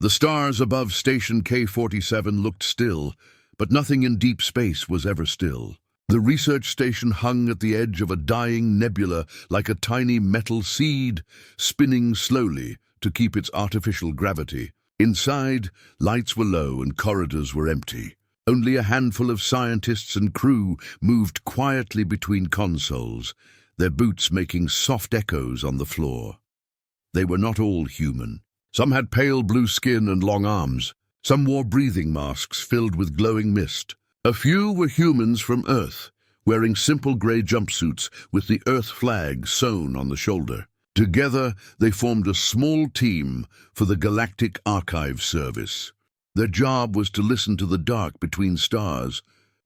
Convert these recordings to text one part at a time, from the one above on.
The stars above Station K-47 looked still, but nothing in deep space was ever still. The research station hung at the edge of a dying nebula like a tiny metal seed, spinning slowly to keep its artificial gravity. Inside, lights were low and corridors were empty. Only a handful of scientists and crew moved quietly between consoles, their boots making soft echoes on the floor. They were not all human. Some had pale blue skin and long arms. Some wore breathing masks filled with glowing mist. A few were humans from Earth, wearing simple grey jumpsuits with the Earth flag sewn on the shoulder. Together, they formed a small team for the Galactic Archive Service. Their job was to listen to the dark between stars,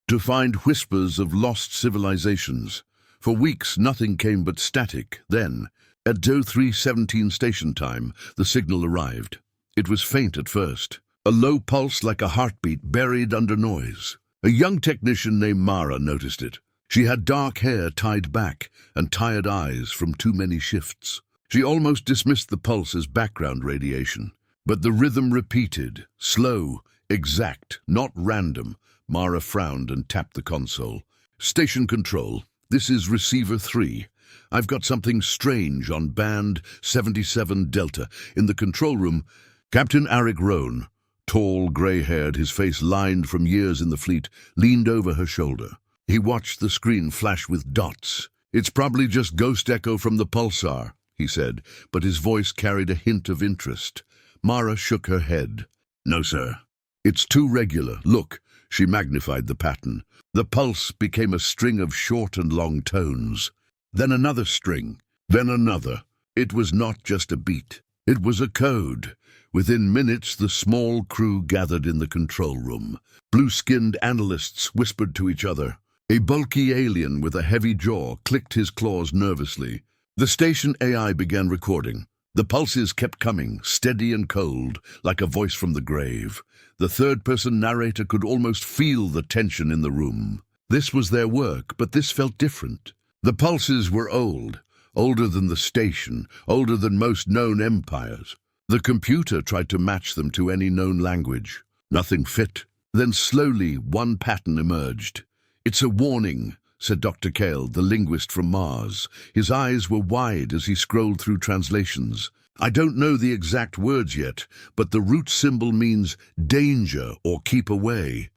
to find whispers of lost civilizations. For weeks, nothing came but static. Then, at 0317 station time, the signal arrived. It was faint at first, a low pulse like a heartbeat buried under noise. A young technician named Mara noticed it. She had dark hair tied back and tired eyes from too many shifts. She almost dismissed the pulse as background radiation. But the rhythm repeated, slow, exact, not random. Mara frowned and tapped the console. Station control, this is receiver 3. I've got something strange on band 77 Delta. In the control room, Captain Aric Roan, tall, grey-haired, his face lined from years in the fleet, leaned over her shoulder. He watched the screen flash with dots. It's probably just ghost echo from the pulsar, he said, but his voice carried a hint of interest. Mara shook her head. No, sir. It's too regular. Look, she magnified the pattern. The pulse became a string of short and long tones. Then another string. Then another. It was not just a beat. It was a code. Within minutes, the small crew gathered in the control room. Blue-skinned analysts whispered to each other. A bulky alien with a heavy jaw clicked his claws nervously. The station AI began recording. The pulses kept coming, steady and cold, like a voice from the grave. The third-person narrator could almost feel the tension in the room. This was their work, but this felt different. The pulses were old, older than the station, older than most known empires. The computer tried to match them to any known language. Nothing fit. Then slowly, one pattern emerged. It's a warning, said Dr. Kael, the linguist from Mars. His eyes were wide as he scrolled through translations. I don't know the exact words yet, but the root symbol means danger or keep away.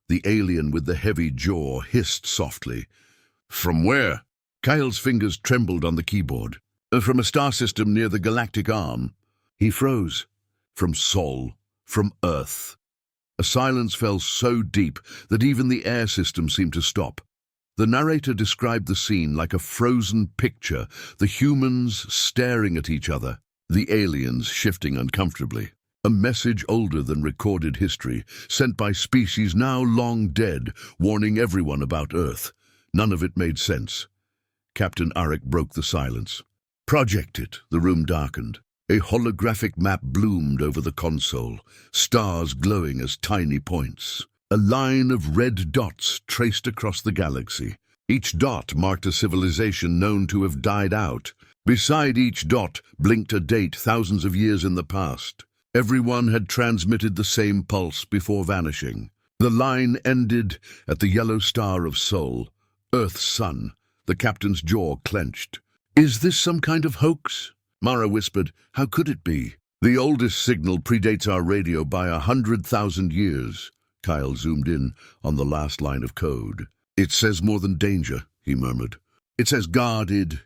The alien with the heavy jaw hissed softly. From where? Kael's fingers trembled on the keyboard. From a star system near the galactic arm. He froze. From Sol. From Earth. A silence fell so deep that even the air system seemed to stop. The narrator described the scene like a frozen picture, the humans staring at each other, the aliens shifting uncomfortably. A message older than recorded history, sent by species now long dead, warning everyone about Earth. None of it made sense. Captain Aric broke the silence. Project it. The room darkened. A holographic map bloomed over the console, stars glowing as tiny points. A line of red dots traced across the galaxy. Each dot marked a civilization known to have died out. Beside each dot blinked a date thousands of years in the past. Everyone had transmitted the same pulse before vanishing. The line ended at the yellow star of Sol, Earth's sun. The captain's jaw clenched. Is this some kind of hoax? Mara whispered. How could it be? The oldest signal predates our radio by 100,000 years. Kael zoomed in on the last line of code. It says more than danger, he murmured. It says guarded,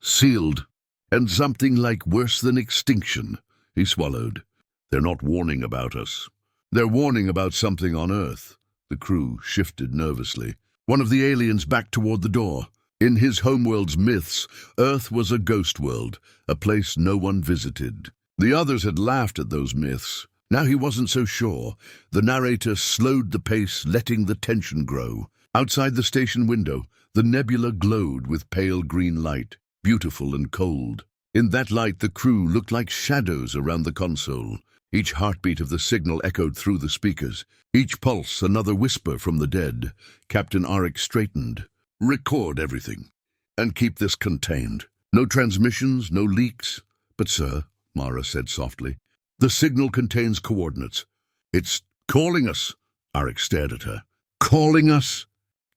sealed, and something like worse than extinction. He swallowed. They're not warning about us. They're warning about something on Earth. The crew shifted nervously. One of the aliens backed toward the door. In his homeworld's myths, Earth was a ghost world, a place no one visited. The others had laughed at those myths. Now he wasn't so sure. The narrator slowed the pace, letting the tension grow. Outside the station window, the nebula glowed with pale green light, beautiful and cold. In that light, the crew looked like shadows around the console. Each heartbeat of the signal echoed through the speakers. Each pulse, another whisper from the dead. Captain Aric straightened. Record everything, and keep this contained. No transmissions, no leaks. But, sir, Mara said softly, The signal contains coordinates. It's calling us. Aric stared at her. Calling us?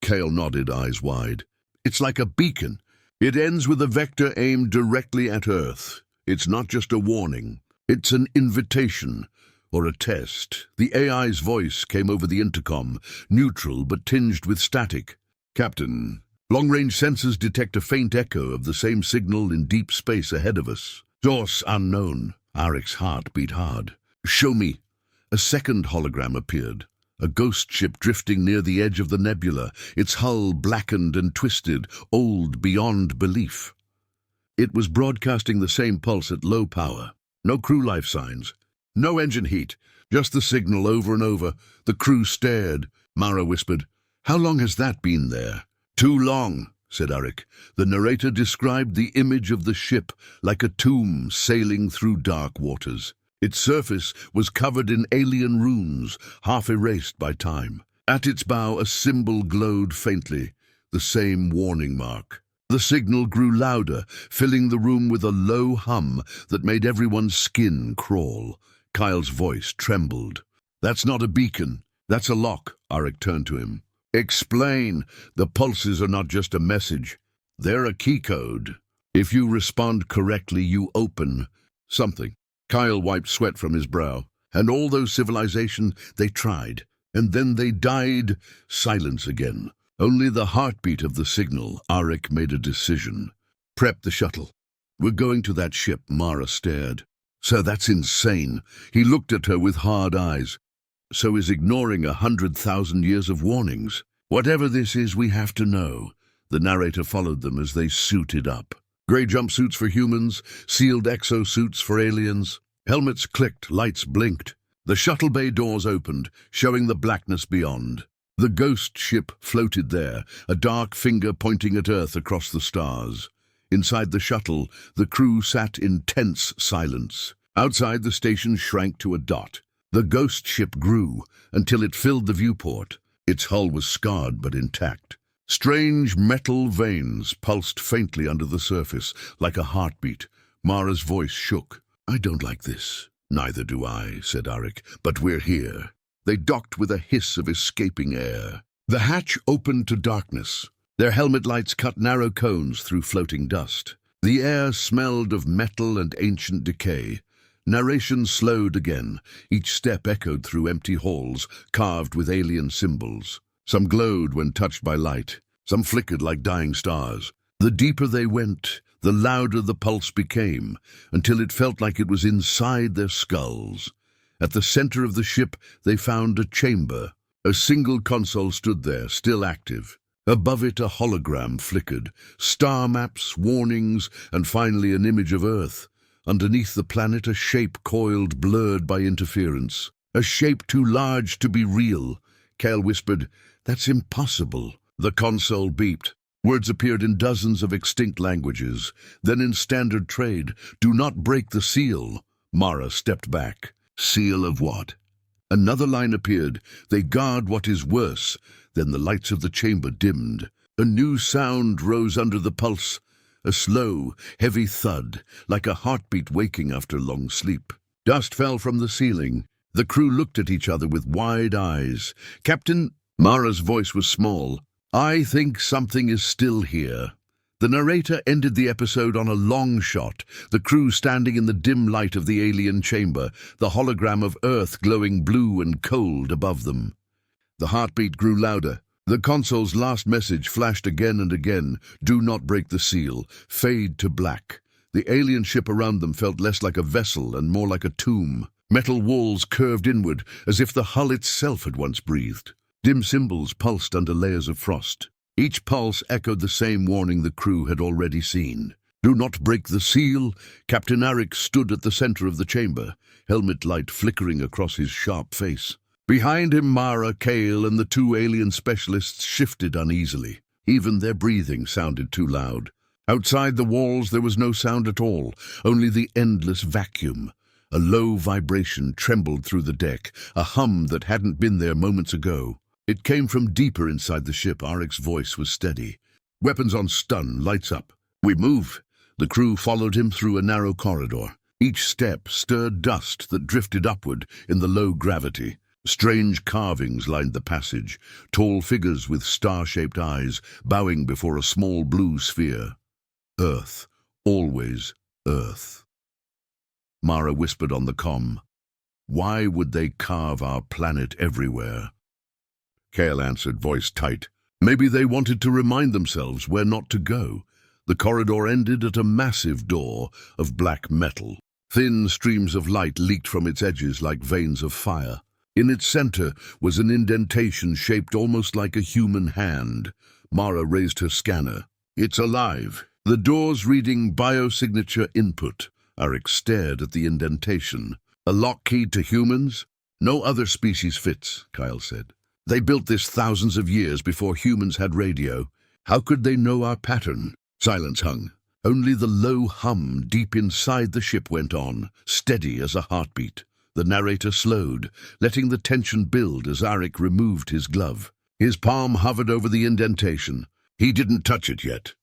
Kael nodded, eyes wide. It's like a beacon. It ends with a vector aimed directly at Earth. It's not just a warning. It's an invitation, or a test. The AI's voice came over the intercom, neutral but tinged with static. Captain, long-range sensors detect a faint echo of the same signal in deep space ahead of us. Source unknown. Aric's heart beat hard. Show me. A second hologram appeared. A ghost ship drifting near the edge of the nebula, its hull blackened and twisted, old beyond belief. It was broadcasting the same pulse at low power. No crew life signs. No engine heat. Just the signal over and over. The crew stared. Mara whispered, "How long has that been there?" "Too long," said Aric. The narrator described the image of the ship like a tomb sailing through dark waters. Its surface was covered in alien runes, half erased by time. At its bow, a symbol glowed faintly, the same warning mark. The signal grew louder, filling the room with a low hum that made everyone's skin crawl. Kael's voice trembled. "That's not a beacon. That's a lock." Aric turned to him. "Explain. The pulses are not just a message. They're a key code. If you respond correctly, you open something." Kael wiped sweat from his brow. "And all those civilizations, they tried. And then they died." Silence again. Only the heartbeat of the signal. Aric made a decision. "Prep the shuttle. We're going to that ship." Mara stared. "Sir, that's insane." He looked at her with hard eyes. "So is ignoring 100,000 years of warnings. Whatever this is, we have to know." The narrator followed them as they suited up. Grey jumpsuits for humans, sealed exosuits for aliens. Helmets clicked, lights blinked. The shuttle bay doors opened, showing the blackness beyond. The ghost ship floated there, a dark finger pointing at Earth across the stars. Inside the shuttle, the crew sat in tense silence. Outside, the station shrank to a dot. The ghost ship grew until it filled the viewport. Its hull was scarred but intact. Strange metal veins pulsed faintly under the surface, like a heartbeat. Mara's voice shook. "I don't like this." "Neither do I," said Aric, "but we're here." They docked with a hiss of escaping air. The hatch opened to darkness. Their helmet lights cut narrow cones through floating dust. The air smelled of metal and ancient decay. Narration slowed again. Each step echoed through empty halls, carved with alien symbols. Some glowed when touched by light. Some flickered like dying stars. The deeper they went, the louder the pulse became, until it felt like it was inside their skulls. At the center of the ship, they found a chamber. A single console stood there, still active. Above it, a hologram flickered. Star maps, warnings, and finally an image of Earth. Underneath the planet, a shape coiled, blurred by interference. A shape too large to be real. Kael whispered, "That's impossible." The console beeped. Words appeared in dozens of extinct languages. Then in standard trade, "Do not break the seal." Mara stepped back. "Seal of what?" Another line appeared. "They guard what is worse." Then the lights of the chamber dimmed. A new sound rose under the pulse. A slow, heavy thud, like a heartbeat waking after long sleep. Dust fell from the ceiling. The crew looked at each other with wide eyes. "Captain," Mara's voice was small, "I think something is still here." The narrator ended the episode on a long shot, the crew standing in the dim light of the alien chamber, the hologram of Earth glowing blue and cold above them. The heartbeat grew louder. The console's last message flashed again and again. "Do not break the seal. Fade to black." The alien ship around them felt less like a vessel and more like a tomb. Metal walls curved inward, as if the hull itself had once breathed. Dim symbols pulsed under layers of frost. Each pulse echoed the same warning the crew had already seen. "Do not break the seal." Captain Aric stood at the center of the chamber, helmet light flickering across his sharp face. Behind him, Mara, Kael, and the two alien specialists shifted uneasily. Even their breathing sounded too loud. Outside the walls there was no sound at all, only the endless vacuum. A low vibration trembled through the deck, a hum that hadn't been there moments ago. It came from deeper inside the ship. Aric's voice was steady. "Weapons on stun, lights up. We move." The crew followed him through a narrow corridor. Each step stirred dust that drifted upward in the low gravity. Strange carvings lined the passage, tall figures with star-shaped eyes bowing before a small blue sphere. Earth, always Earth. Mara whispered on the comm. Why would they carve our planet everywhere? Kael answered, voice tight. Maybe they wanted to remind themselves where not to go. The corridor ended at a massive door of black metal. Thin streams of light leaked from its edges like veins of fire. In its center was an indentation shaped almost like a human hand. Mara raised her scanner. It's alive. The door's reading biosignature input. Aric stared at the indentation. A lock key to humans? No other species fits, Kael said. They built this thousands of years before humans had radio. How could they know our pattern? Silence hung. Only the low hum deep inside the ship went on, steady as a heartbeat. The narrator slowed, letting the tension build as Aric removed his glove. His palm hovered over the indentation. He didn't touch it yet.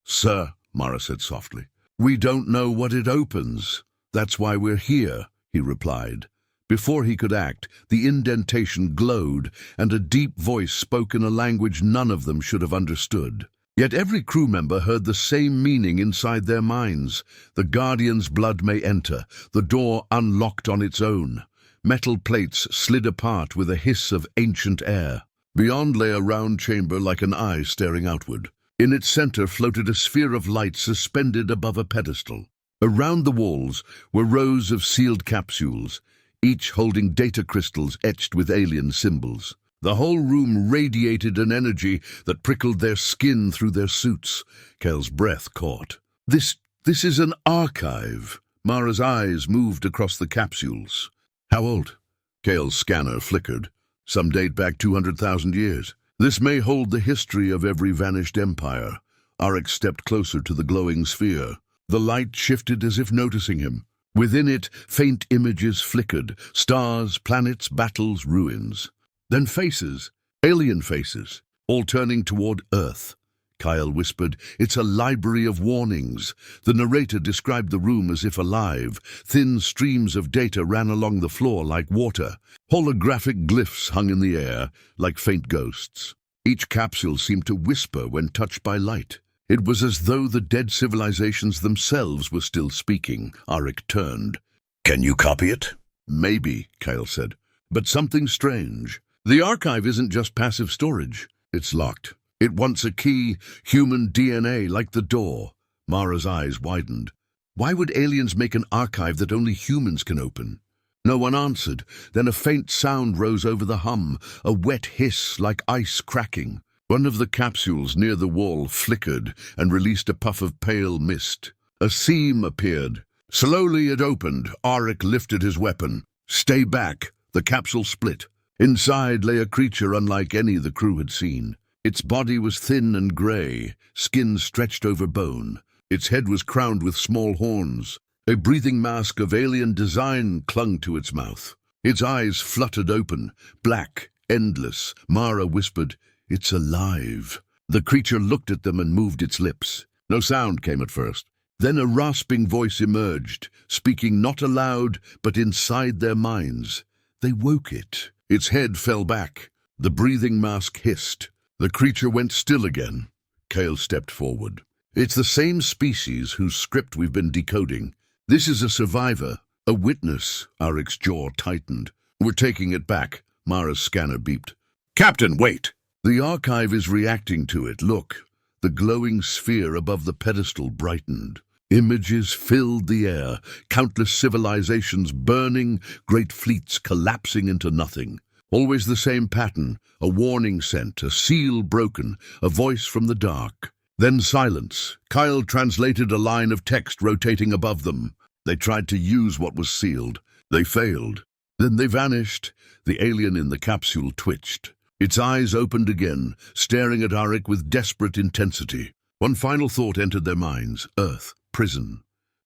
Sir, Mara said softly, we don't know what it opens. That's why we're here, he replied. Before he could act, the indentation glowed, and a deep voice spoke in a language none of them should have understood. Yet every crew member heard the same meaning inside their minds. The Guardian's blood may enter. The door unlocked on its own. Metal plates slid apart with a hiss of ancient air. Beyond lay a round chamber like an eye staring outward. In its center floated a sphere of light suspended above a pedestal. Around the walls were rows of sealed capsules, each holding data crystals etched with alien symbols. The whole room radiated an energy that prickled their skin through their suits. Kael's breath caught. This is an archive. Mara's eyes moved across the capsules. How old? Kael's scanner flickered. Some date back 200,000 years. This may hold the history of every vanished empire. Aric stepped closer to the glowing sphere. The light shifted as if noticing him. Within it, faint images flickered. Stars, planets, battles, ruins. Then faces, alien faces, all turning toward Earth. Kael whispered, it's a library of warnings. The narrator described the room as if alive. Thin streams of data ran along the floor like water. Holographic glyphs hung in the air, like faint ghosts. Each capsule seemed to whisper when touched by light. It was as though the dead civilizations themselves were still speaking. Aric turned. Can you copy it? Maybe, Kael said, but something strange. The archive isn't just passive storage. It's locked. It wants a key, human DNA, like the door. Mara's eyes widened. Why would aliens make an archive that only humans can open? No one answered. Then a faint sound rose over the hum, a wet hiss like ice cracking. One of the capsules near the wall flickered and released a puff of pale mist. A seam appeared. Slowly it opened. Aric lifted his weapon. Stay back. The capsule split. Inside lay a creature unlike any the crew had seen. Its body was thin and grey, skin stretched over bone. Its head was crowned with small horns. A breathing mask of alien design clung to its mouth. Its eyes fluttered open, black, endless. Mara whispered, "It's alive." The creature looked at them and moved its lips. No sound came at first. Then a rasping voice emerged, speaking not aloud, but inside their minds. They woke it. Its head fell back. The breathing mask hissed. The creature went still again. Kael stepped forward. "It's the same species whose script we've been decoding. This is a survivor, a witness." Aric's jaw tightened. "We're taking it back." Mara's scanner beeped. "Captain, wait!" "The archive is reacting to it. Look." The glowing sphere above the pedestal brightened. Images filled the air, countless civilizations burning, great fleets collapsing into nothing. Always the same pattern, a warning sent, a seal broken, a voice from the dark. Then silence. Kael translated a line of text rotating above them. They tried to use what was sealed. They failed. Then they vanished. The alien in the capsule twitched. Its eyes opened again, staring at Aric with desperate intensity. One final thought entered their minds. Earth. Prison.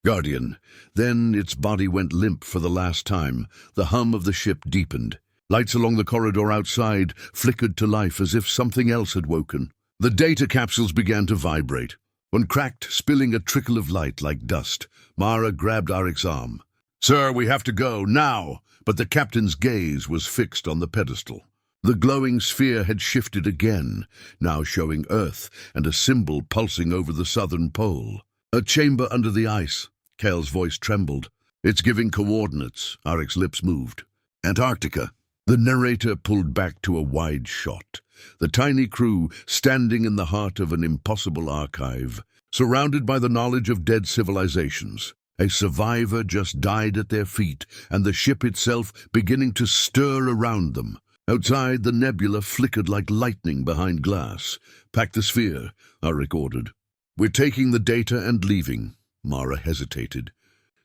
Guardian. Then its body went limp for the last time. The hum of the ship deepened. Lights along the corridor outside flickered to life as if something else had woken. The data capsules began to vibrate. One cracked, spilling a trickle of light like dust. Mara grabbed Aric's arm. "Sir, we have to go, now!" But the captain's gaze was fixed on the pedestal. The glowing sphere had shifted again, now showing Earth and a symbol pulsing over the southern pole. "A chamber under the ice." Kael's voice trembled. "It's giving coordinates." Aric's lips moved. "Antarctica." The narrator pulled back to a wide shot. The tiny crew standing in the heart of an impossible archive, surrounded by the knowledge of dead civilizations. A survivor just died at their feet, and the ship itself beginning to stir around them. Outside, the nebula flickered like lightning behind glass. "Pack the sphere," Aric ordered. "We're taking the data and leaving." Mara hesitated.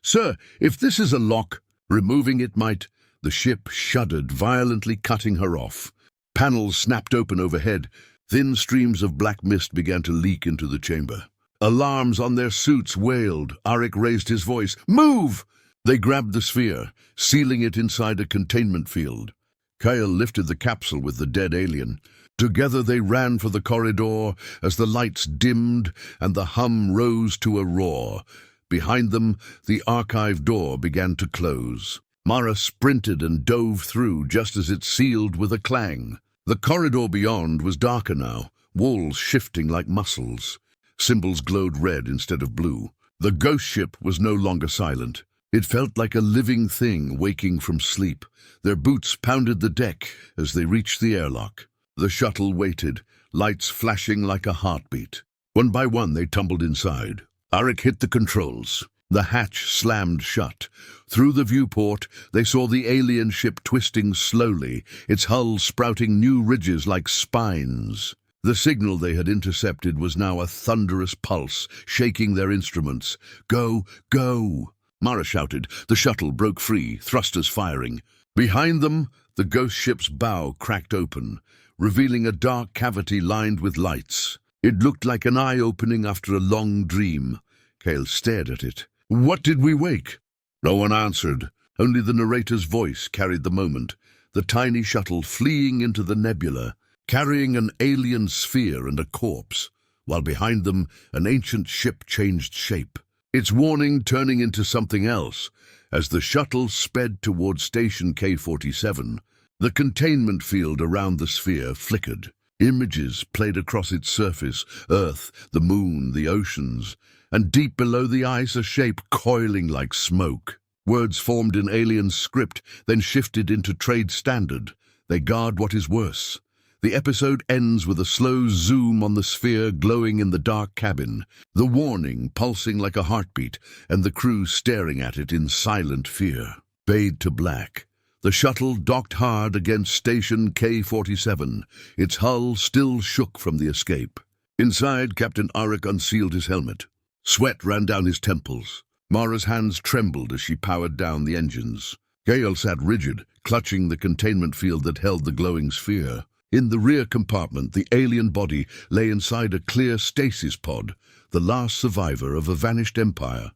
"Sir, if this is a lock," removing it might. The ship shuddered, violently cutting her off. Panels snapped open overhead. Thin streams of black mist began to leak into the chamber. Alarms on their suits wailed. Aric raised his voice. "Move!" They grabbed the sphere, sealing it inside a containment field. Kael lifted the capsule with the dead alien. Together they ran for the corridor as the lights dimmed and the hum rose to a roar. Behind them, the archive door began to close. Mara sprinted and dove through just as it sealed with a clang. The corridor beyond was darker now, walls shifting like muscles. Symbols glowed red instead of blue. The ghost ship was no longer silent. It felt like a living thing waking from sleep. Their boots pounded the deck as they reached the airlock. The shuttle waited, lights flashing like a heartbeat. One by one they tumbled inside. Aric hit the controls. The hatch slammed shut. Through the viewport, they saw the alien ship twisting slowly, its hull sprouting new ridges like spines. The signal they had intercepted was now a thunderous pulse, shaking their instruments. "Go, go!" Mara shouted. The shuttle broke free, thrusters firing. Behind them, the ghost ship's bow cracked open, revealing a dark cavity lined with lights. It looked like an eye opening after a long dream. Kael stared at it. "What did we wake?" No one answered. Only the narrator's voice carried the moment. The tiny shuttle fleeing into the nebula, carrying an alien sphere and a corpse, while behind them an ancient ship changed shape, its warning turning into something else. As the shuttle sped toward Station K-47, the containment field around the sphere flickered. Images played across its surface, Earth, the moon, the oceans, and deep below the ice a shape coiling like smoke. Words formed in alien script, then shifted into trade standard. They guard what is worse. The episode ends with a slow zoom on the sphere glowing in the dark cabin, the warning pulsing like a heartbeat, and the crew staring at it in silent fear. Fade to black. The shuttle docked hard against Station K-47. Its hull still shook from the escape. Inside, Captain Aric unsealed his helmet. Sweat ran down his temples. Mara's hands trembled as she powered down the engines. Kael sat rigid, clutching the containment field that held the glowing sphere. In the rear compartment, the alien body lay inside a clear stasis pod, the last survivor of a vanished empire.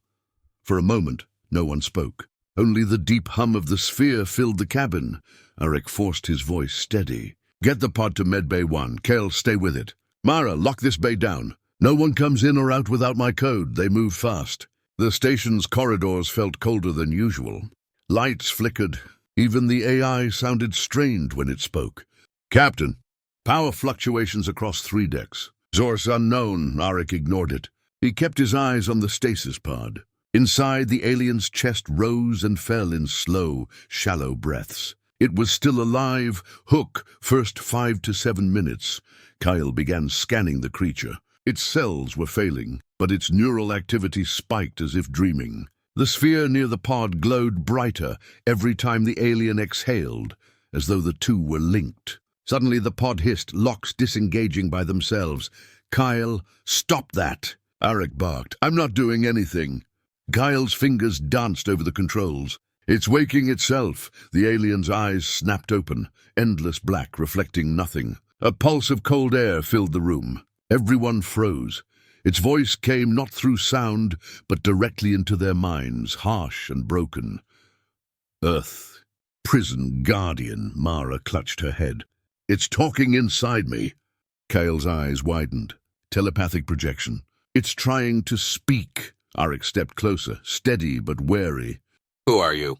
For a moment, no one spoke. Only the deep hum of the sphere filled the cabin. Aric forced his voice steady. "Get the pod to Medbay 1. Kael, stay with it. Mara, lock this bay down. No one comes in or out without my code." They moved fast. The station's corridors felt colder than usual. Lights flickered. Even the AI sounded strained when it spoke. "Captain, power fluctuations across 3 decks. Source unknown." Aric ignored it. He kept his eyes on the stasis pod. Inside, the alien's chest rose and fell in slow, shallow breaths. It was still alive. Hook, first 5 to 7 minutes. Kael began scanning the creature. Its cells were failing, but its neural activity spiked as if dreaming. The sphere near the pod glowed brighter every time the alien exhaled, as though the two were linked. Suddenly the pod hissed, locks disengaging by themselves. "Kael, stop that!" Aric barked. "I'm not doing anything." Kael's fingers danced over the controls. "It's waking itself." The alien's eyes snapped open, endless black, reflecting nothing. A pulse of cold air filled the room. Everyone froze. Its voice came not through sound, but directly into their minds, harsh and broken. "Earth, prison guardian." Mara clutched her head. "It's talking inside me." Kael's eyes widened. Telepathic projection. It's trying to speak. Aric stepped closer, steady but wary. Who are you?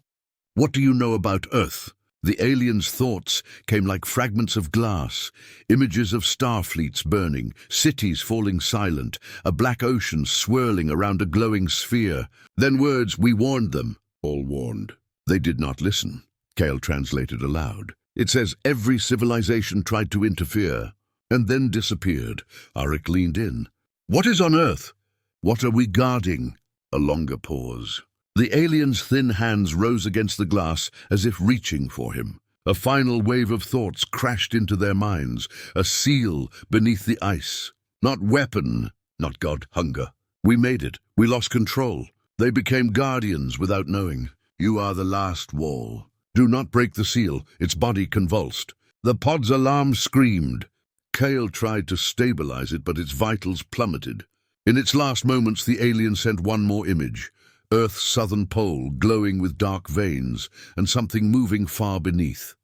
What do you know about Earth? The alien's thoughts came like fragments of glass, images of star fleets burning, cities falling silent, a black ocean swirling around a glowing sphere. Then words, "We warned them," all warned. They did not listen. Kael translated aloud. It says every civilization tried to interfere, and then disappeared. Aric leaned in. What is on Earth? What are we guarding? A longer pause. The alien's thin hands rose against the glass as if reaching for him. A final wave of thoughts crashed into their minds, a seal beneath the ice. Not weapon, not God, hunger. We made it. We lost control. They became guardians without knowing. You are the last wall. Do not break the seal. Its body convulsed. The pod's alarm screamed. Kael tried to stabilize it, but its vitals plummeted. In its last moments, the alien sent one more image. Earth's southern pole glowing with dark veins, and something moving far beneath.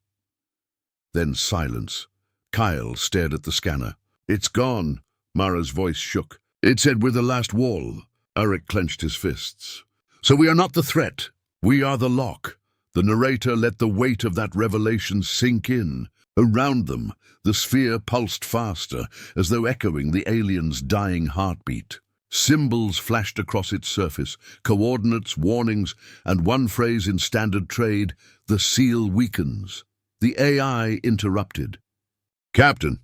Then silence. Kael stared at the scanner. It's gone. Mara's voice shook. It said we're the last wall. Aric clenched his fists. So we are not the threat. We are the lock. The narrator let the weight of that revelation sink in. Around them, the sphere pulsed faster, as though echoing the alien's dying heartbeat. Symbols flashed across its surface, coordinates, warnings, and one phrase in standard trade, "The seal weakens." The AI interrupted. Captain,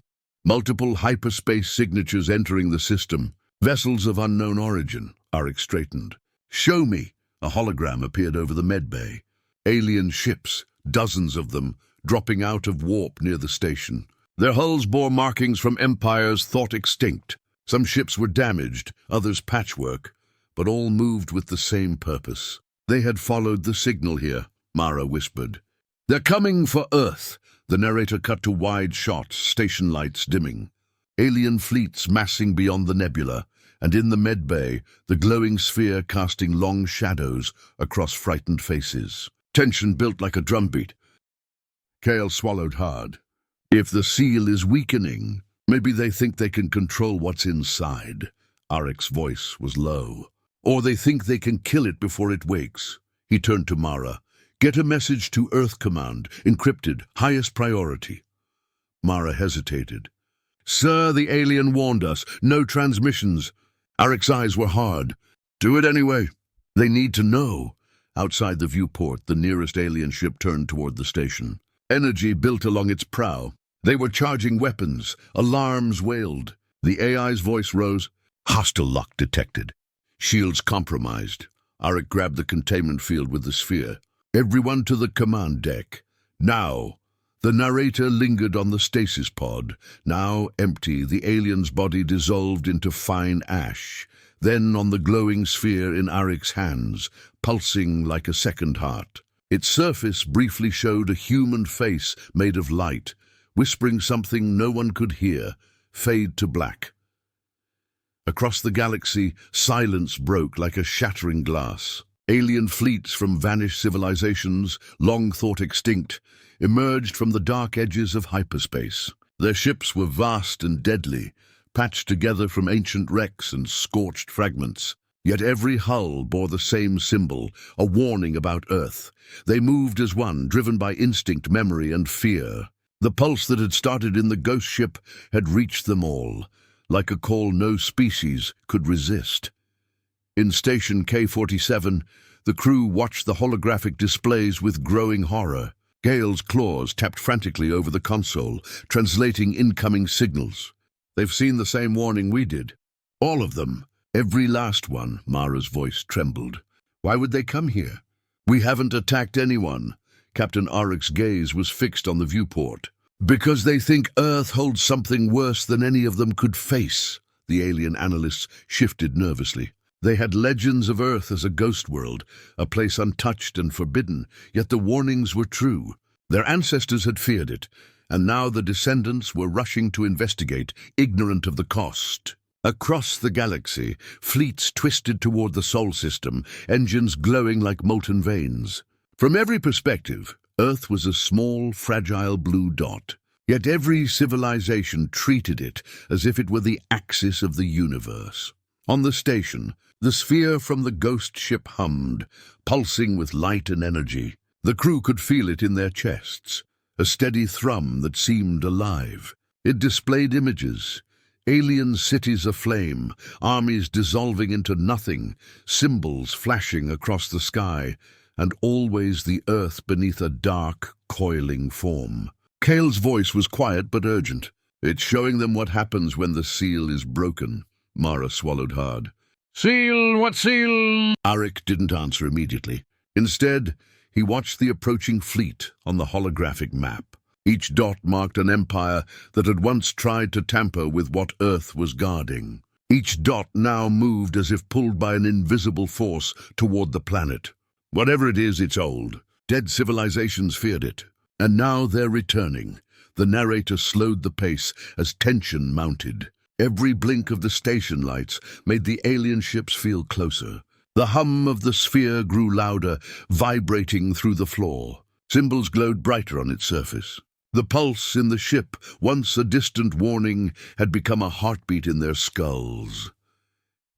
multiple hyperspace signatures entering the system. Vessels of unknown origin. Aric straightened. Show me. A hologram appeared over the medbay. Alien ships, dozens of them, dropping out of warp near the station. Their hulls bore markings from empires thought extinct. Some ships were damaged, others patchwork, but all moved with the same purpose. They had followed the signal here, Mara whispered. They're coming for Earth. The narrator cut to wide shots, station lights dimming. Alien fleets massing beyond the nebula, and in the medbay, the glowing sphere casting long shadows across frightened faces. Tension built like a drumbeat. Kael swallowed hard. If the seal is weakening, maybe they think they can control what's inside. Aric's voice was low. Or they think they can kill it before it wakes. He turned to Mara. Get a message to Earth Command, encrypted, highest priority. Mara hesitated. Sir, the alien warned us. No transmissions. Aric's eyes were hard. Do it anyway. They need to know. Outside the viewport, the nearest alien ship turned toward the station. Energy built along its prow. They were charging weapons. Alarms wailed. The AI's voice rose. Hostile lock detected. Shields compromised. Aric grabbed the containment field with the sphere. Everyone to the command deck. Now. The narrator lingered on the stasis pod. Now empty, the alien's body dissolved into fine ash. Then on the glowing sphere in Aric's hands, pulsing like a second heart. Its surface briefly showed a human face made of light, whispering something no one could hear, fade to black. Across the galaxy, silence broke like a shattering glass. Alien fleets from vanished civilizations, long thought extinct, emerged from the dark edges of hyperspace. Their ships were vast and deadly, patched together from ancient wrecks and scorched fragments. Yet every hull bore the same symbol, a warning about Earth. They moved as one, driven by instinct, memory, and fear. The pulse that had started in the ghost ship had reached them all, like a call no species could resist. In Station K-47, the crew watched the holographic displays with growing horror. Kael's claws tapped frantically over the console, translating incoming signals. They've seen the same warning we did. All of them. Every last one, Mara's voice trembled. Why would they come here? We haven't attacked anyone. Captain Aric's gaze was fixed on the viewport. Because they think Earth holds something worse than any of them could face. The alien analysts shifted nervously. They had legends of Earth as a ghost world, a place untouched and forbidden, yet the warnings were true. Their ancestors had feared it, and now the descendants were rushing to investigate, ignorant of the cost. Across the galaxy, fleets twisted toward the Sol system, engines glowing like molten veins. From every perspective, Earth was a small, fragile blue dot. Yet every civilization treated it as if it were the axis of the universe. On the station, the sphere from the ghost ship hummed, pulsing with light and energy. The crew could feel it in their chests, a steady thrum that seemed alive. It displayed images, alien cities aflame, armies dissolving into nothing, symbols flashing across the sky, and always the earth beneath a dark, coiling form. Kael's voice was quiet but urgent. "It's showing them what happens when the seal is broken." Mara swallowed hard. "Seal? What seal?" Aric didn't answer immediately. Instead, he watched the approaching fleet on the holographic map. Each dot marked an empire that had once tried to tamper with what Earth was guarding. Each dot now moved as if pulled by an invisible force toward the planet. Whatever it is, it's old. Dead civilizations feared it. And now they're returning. The narrator slowed the pace as tension mounted. Every blink of the station lights made the alien ships feel closer. The hum of the sphere grew louder, vibrating through the floor. Symbols glowed brighter on its surface. The pulse in the ship, once a distant warning, had become a heartbeat in their skulls.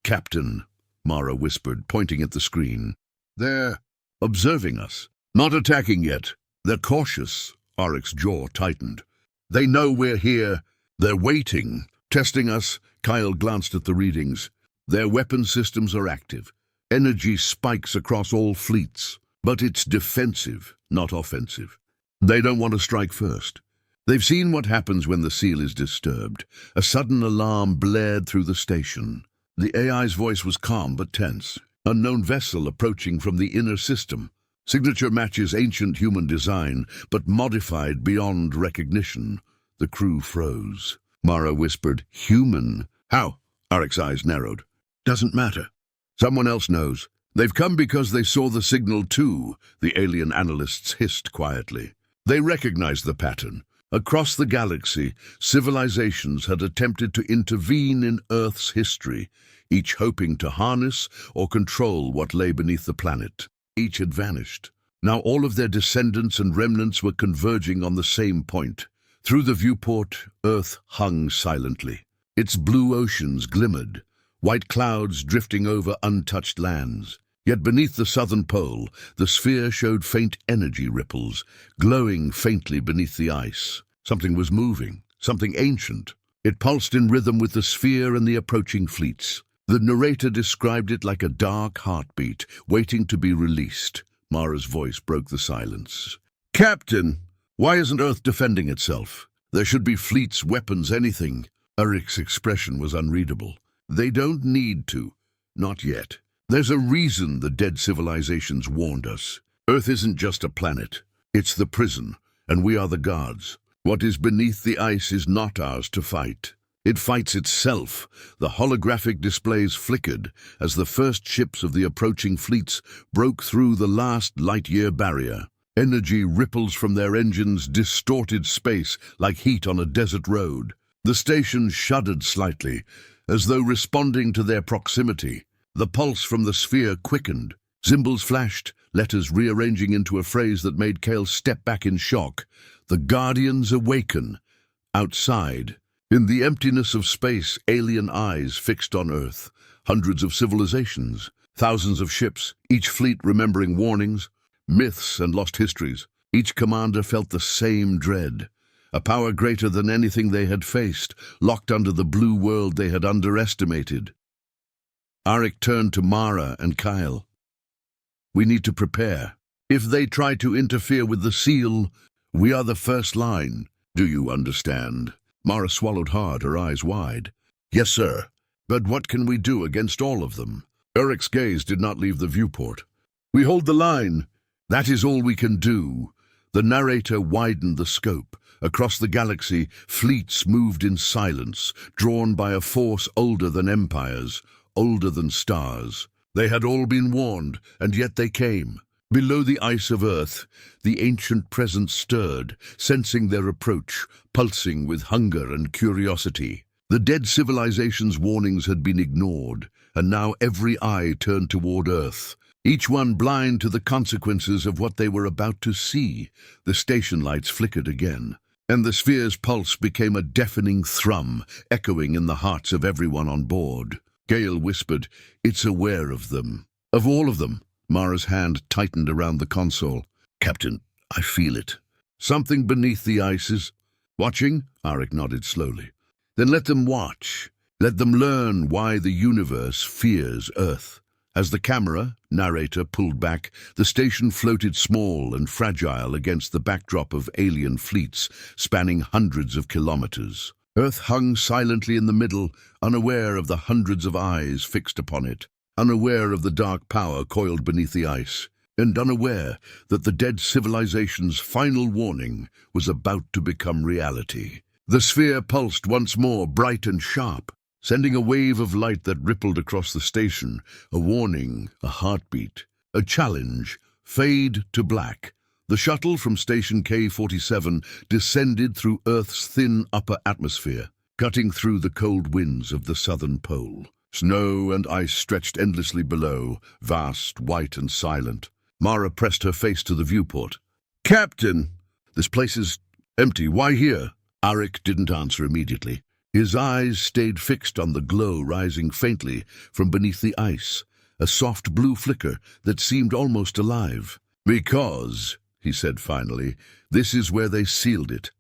"Captain," Mara whispered, pointing at the screen. "They're observing us. Not attacking yet. They're cautious." Aric's jaw tightened. "They know we're here. They're waiting. Testing us." Kael glanced at the readings. "Their weapon systems are active. Energy spikes across all fleets. But it's defensive, not offensive. They don't want to strike first. They've seen what happens when the seal is disturbed." A sudden alarm blared through the station. The AI's voice was calm but tense. "Unknown vessel approaching from the inner system. Signature matches ancient human design, but modified beyond recognition." The crew froze. Mara whispered, "Human? How?" Aric's eyes narrowed. "Doesn't matter. Someone else knows. They've come because they saw the signal too," the alien analysts hissed quietly. They recognized the pattern. Across the galaxy, civilizations had attempted to intervene in Earth's history, each hoping to harness or control what lay beneath the planet. Each had vanished. Now all of their descendants and remnants were converging on the same point. Through the viewport, Earth hung silently. Its blue oceans glimmered, white clouds drifting over untouched lands. Yet beneath the southern pole, the sphere showed faint energy ripples, glowing faintly beneath the ice. Something was moving, something ancient. It pulsed in rhythm with the sphere and the approaching fleets. The narrator described it like a dark heartbeat, waiting to be released. Mara's voice broke the silence. "Captain, why isn't Earth defending itself? There should be fleets, weapons, anything." Aric's expression was unreadable. "They don't need to. Not yet. There's a reason the dead civilizations warned us. Earth isn't just a planet. It's the prison, and we are the guards. What is beneath the ice is not ours to fight. It fights itself." The holographic displays flickered as the first ships of the approaching fleets broke through the last light-year barrier. Energy ripples from their engines distorted space like heat on a desert road. The station shuddered slightly, as though responding to their proximity. The pulse from the sphere quickened. Symbols flashed, letters rearranging into a phrase that made Kael step back in shock. "The Guardians awaken." Outside, in the emptiness of space, alien eyes fixed on Earth. Hundreds of civilizations, thousands of ships, each fleet remembering warnings, myths and lost histories. Each commander felt the same dread. A power greater than anything they had faced, locked under the blue world they had underestimated. Aric turned to Mara and Kael. "We need to prepare. If they try to interfere with the seal, we are the first line. Do you understand?" Mara swallowed hard, her eyes wide. "Yes, sir. But what can we do against all of them?" Aric's gaze did not leave the viewport. "We hold the line. That is all we can do." The narrator widened the scope. Across the galaxy, fleets moved in silence, drawn by a force older than empires, older than stars. They had all been warned, and yet they came. Below the ice of Earth, the ancient presence stirred, sensing their approach, pulsing with hunger and curiosity. The dead civilization's warnings had been ignored, and now every eye turned toward Earth, each one blind to the consequences of what they were about to see. The station lights flickered again, and the sphere's pulse became a deafening thrum, echoing in the hearts of everyone on board. Kael whispered, "It's aware of them. Of all of them." Mara's hand tightened around the console. "Captain, I feel it. Something beneath the ice is watching?" Aric nodded slowly. "Then let them watch. Let them learn why the universe fears Earth." As the camera, narrator, pulled back, the station floated small and fragile against the backdrop of alien fleets spanning hundreds of kilometers. Earth hung silently in the middle, unaware of the hundreds of eyes fixed upon it, unaware of the dark power coiled beneath the ice, and unaware that the dead civilization's final warning was about to become reality. The sphere pulsed once more, bright and sharp, sending a wave of light that rippled across the station, a warning, a heartbeat, a challenge. Fade to black. The shuttle from station K-47 descended through Earth's thin upper atmosphere, cutting through the cold winds of the southern pole. Snow and ice stretched endlessly below, vast, white and silent. Mara pressed her face to the viewport. "Captain, this place is empty. Why here?" Aric didn't answer immediately. His eyes stayed fixed on the glow rising faintly from beneath the ice, a soft blue flicker that seemed almost alive. "Because," he said finally, "this is where they sealed it."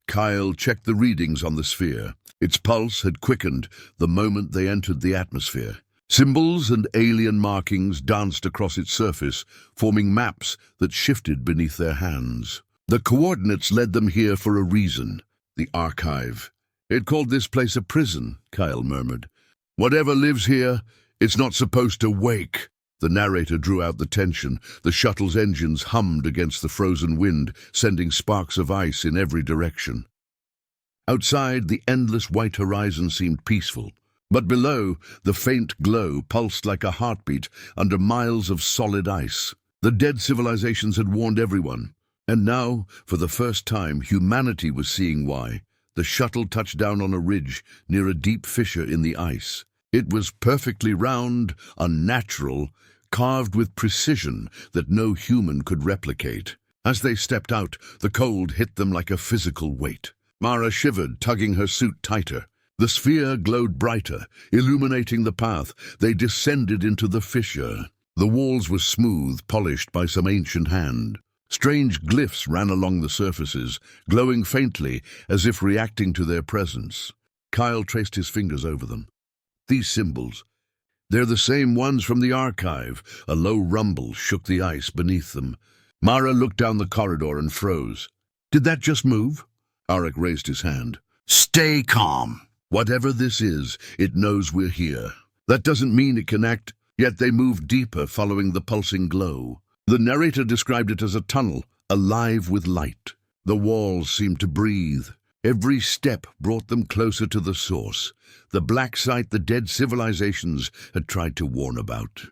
Kael checked the readings on the sphere. Its pulse had quickened the moment they entered the atmosphere. Symbols and alien markings danced across its surface, forming maps that shifted beneath their hands. The coordinates led them here for a reason. The archive. "It called this place a prison," Kael murmured. "Whatever lives here, it's not supposed to wake." The narrator drew out the tension. The shuttle's engines hummed against the frozen wind, sending sparks of ice in every direction. Outside, the endless white horizon seemed peaceful. But below, the faint glow pulsed like a heartbeat under miles of solid ice. The dead civilizations had warned everyone. And now, for the first time, humanity was seeing why. The shuttle touched down on a ridge near a deep fissure in the ice. It was perfectly round, unnatural, carved with precision that no human could replicate. As they stepped out, the cold hit them like a physical weight. Mara shivered, tugging her suit tighter. The sphere glowed brighter, illuminating the path. They descended into the fissure. The walls were smooth, polished by some ancient hand. Strange glyphs ran along the surfaces, glowing faintly as if reacting to their presence. Kael traced his fingers over them. "These symbols, they're the same ones from the archive." A low rumble shook the ice beneath them. Mara looked down the corridor and froze. "Did that just move?" Aric raised his hand. "Stay calm. Whatever this is, it knows we're here. That doesn't mean it can act." Yet they moved deeper, following the pulsing glow. The narrator described it as a tunnel, alive with light. The walls seemed to breathe. Every step brought them closer to the source, the black site the dead civilizations had tried to warn about.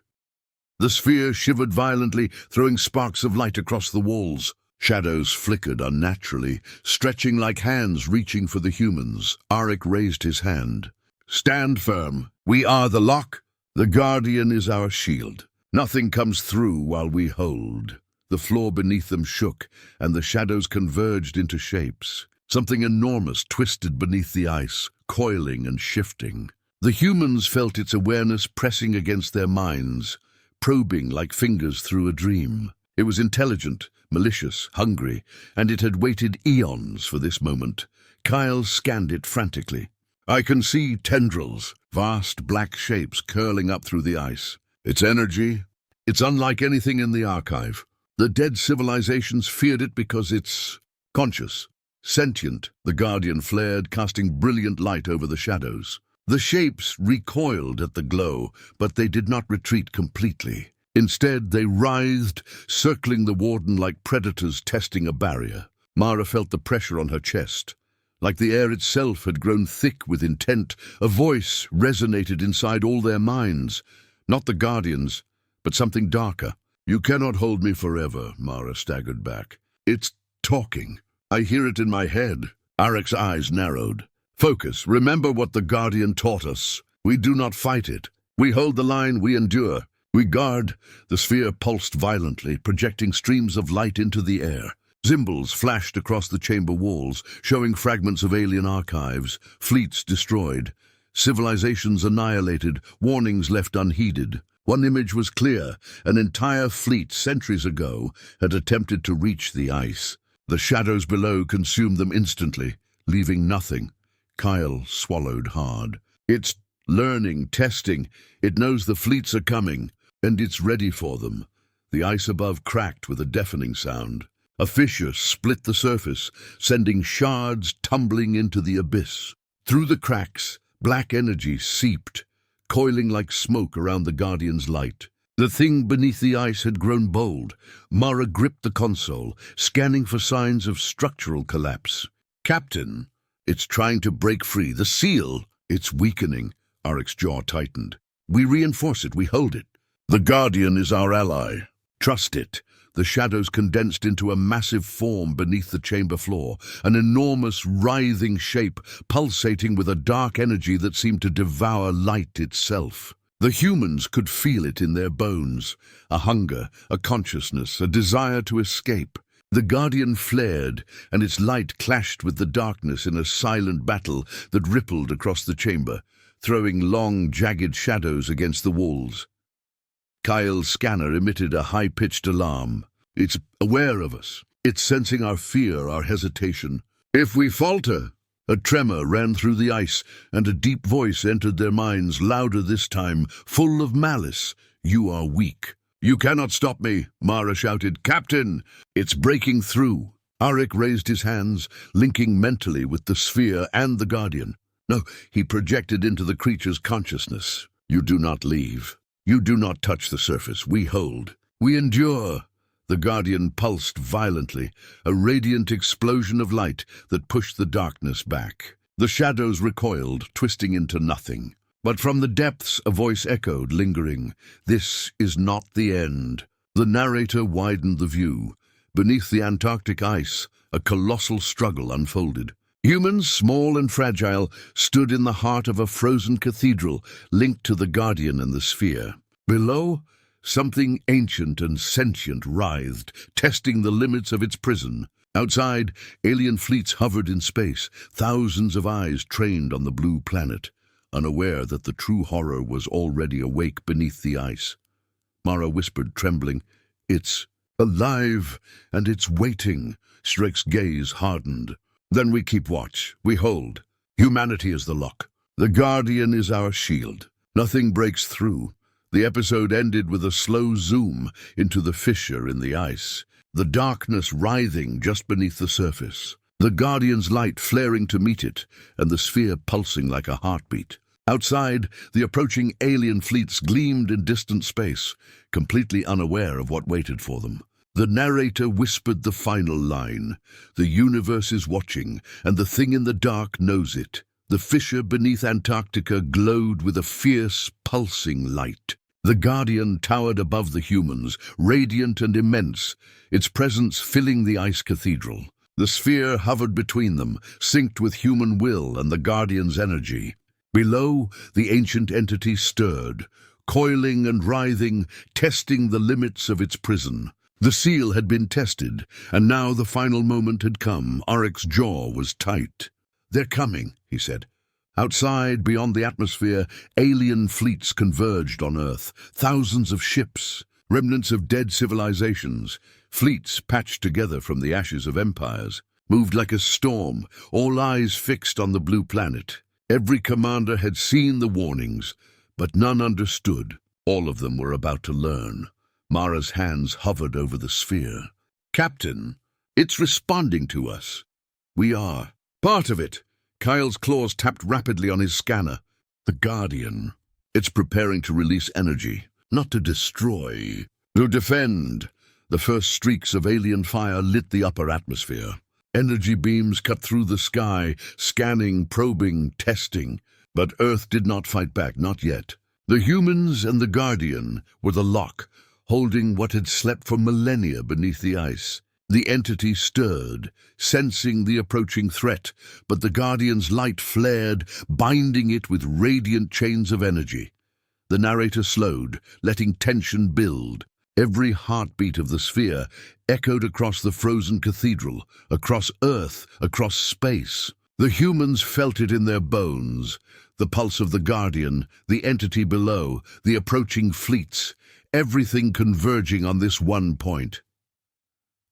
The sphere shivered violently, throwing sparks of light across the walls. Shadows flickered unnaturally, stretching like hands reaching for the humans. Aric raised his hand. "Stand firm. We are the lock. The Guardian is our shield. Nothing comes through while we hold." The floor beneath them shook, and the shadows converged into shapes. Something enormous twisted beneath the ice, coiling and shifting. The humans felt its awareness pressing against their minds, probing like fingers through a dream. It was intelligent, malicious, hungry, and it had waited eons for this moment. Kael scanned it frantically. "I can see tendrils, vast black shapes curling up through the ice. Its energy, it's unlike anything in the archive. The dead civilizations feared it because it's conscious, sentient." The Guardian flared, casting brilliant light over the shadows. The shapes recoiled at the glow, but they did not retreat completely. Instead, they writhed, circling the warden like predators testing a barrier. Mara felt the pressure on her chest. Like the air itself had grown thick with intent, a voice resonated inside all their minds. Not the Guardians, but something darker. "You cannot hold me forever," Mara staggered back. "It's talking. I hear it in my head." Aric's eyes narrowed. "Focus. Remember what the Guardian taught us. We do not fight it. We hold the line, we endure. We guard." The sphere pulsed violently, projecting streams of light into the air. Symbols flashed across the chamber walls, showing fragments of alien archives, fleets destroyed. Civilizations annihilated, warnings left unheeded. One image was clear: an entire fleet centuries ago had attempted to reach the ice. The shadows below consumed them instantly, leaving nothing. Kael swallowed hard. It's learning, testing. It knows the fleets are coming, and it's ready for them. The ice above cracked with a deafening sound. A fissure split the surface, sending shards tumbling into the abyss. Through the cracks, black energy seeped, coiling like smoke around the Guardian's light. The thing beneath the ice had grown bold. Mara gripped the console, scanning for signs of structural collapse. "Captain, it's trying to break free. The seal, it's weakening." Aric's jaw tightened. "We reinforce it, we hold it. The Guardian is our ally. Trust it." The shadows condensed into a massive form beneath the chamber floor, an enormous, writhing shape, pulsating with a dark energy that seemed to devour light itself. The humans could feel it in their bones, a hunger, a consciousness, a desire to escape. The Guardian flared, and its light clashed with the darkness in a silent battle that rippled across the chamber, throwing long, jagged shadows against the walls. Kael's scanner emitted a high-pitched alarm. "It's aware of us. It's sensing our fear, our hesitation. If we falter..." A tremor ran through the ice, and a deep voice entered their minds, louder this time, full of malice. "You are weak." "You cannot stop me," Mara shouted. "Captain, it's breaking through." Aric raised his hands, linking mentally with the sphere and the Guardian. No, he projected into the creature's consciousness. "You do not leave. You do not touch the surface. We hold. We endure." The Guardian pulsed violently, a radiant explosion of light that pushed the darkness back. The shadows recoiled, twisting into nothing. But from the depths a voice echoed, lingering. "This is not the end." The narrator widened the view. Beneath the Antarctic ice, a colossal struggle unfolded. Humans, small and fragile, stood in the heart of a frozen cathedral, linked to the Guardian and the sphere. Below, something ancient and sentient writhed, testing the limits of its prison. Outside, alien fleets hovered in space, thousands of eyes trained on the blue planet, unaware that the true horror was already awake beneath the ice. Mara whispered, trembling, "It's alive, and it's waiting." Shrek's gaze hardened. "Then we keep watch. We hold. Humanity is the lock. The Guardian is our shield. Nothing breaks through." The episode ended with a slow zoom into the fissure in the ice, the darkness writhing just beneath the surface, the Guardian's light flaring to meet it, and the sphere pulsing like a heartbeat. Outside, the approaching alien fleets gleamed in distant space, completely unaware of what waited for them. The narrator whispered the final line. "The universe is watching, and the thing in the dark knows it." The fissure beneath Antarctica glowed with a fierce, pulsing light. The Guardian towered above the humans, radiant and immense, its presence filling the ice cathedral. The sphere hovered between them, synced with human will and the Guardian's energy. Below, the ancient entity stirred, coiling and writhing, testing the limits of its prison. The seal had been tested, and now the final moment had come. Aric's jaw was tight. "They're coming," he said. Outside, beyond the atmosphere, alien fleets converged on Earth. Thousands of ships, remnants of dead civilizations, fleets patched together from the ashes of empires, moved like a storm, all eyes fixed on the blue planet. Every commander had seen the warnings, but none understood. All of them were about to learn. Mara's hands hovered over the sphere. "Captain, it's responding to us. We are part of it." Kael's claws tapped rapidly on his scanner. "The Guardian. It's preparing to release energy, not to destroy, to defend." The first streaks of alien fire lit the upper atmosphere. Energy beams cut through the sky, scanning, probing, testing. But Earth did not fight back, not yet. The humans and the Guardian were the lock, holding what had slept for millennia beneath the ice. The entity stirred, sensing the approaching threat, but the Guardian's light flared, binding it with radiant chains of energy. The narrator slowed, letting tension build. Every heartbeat of the sphere echoed across the frozen cathedral, across Earth, across space. The humans felt it in their bones. The pulse of the Guardian, the entity below, the approaching fleets, everything converging on this one point.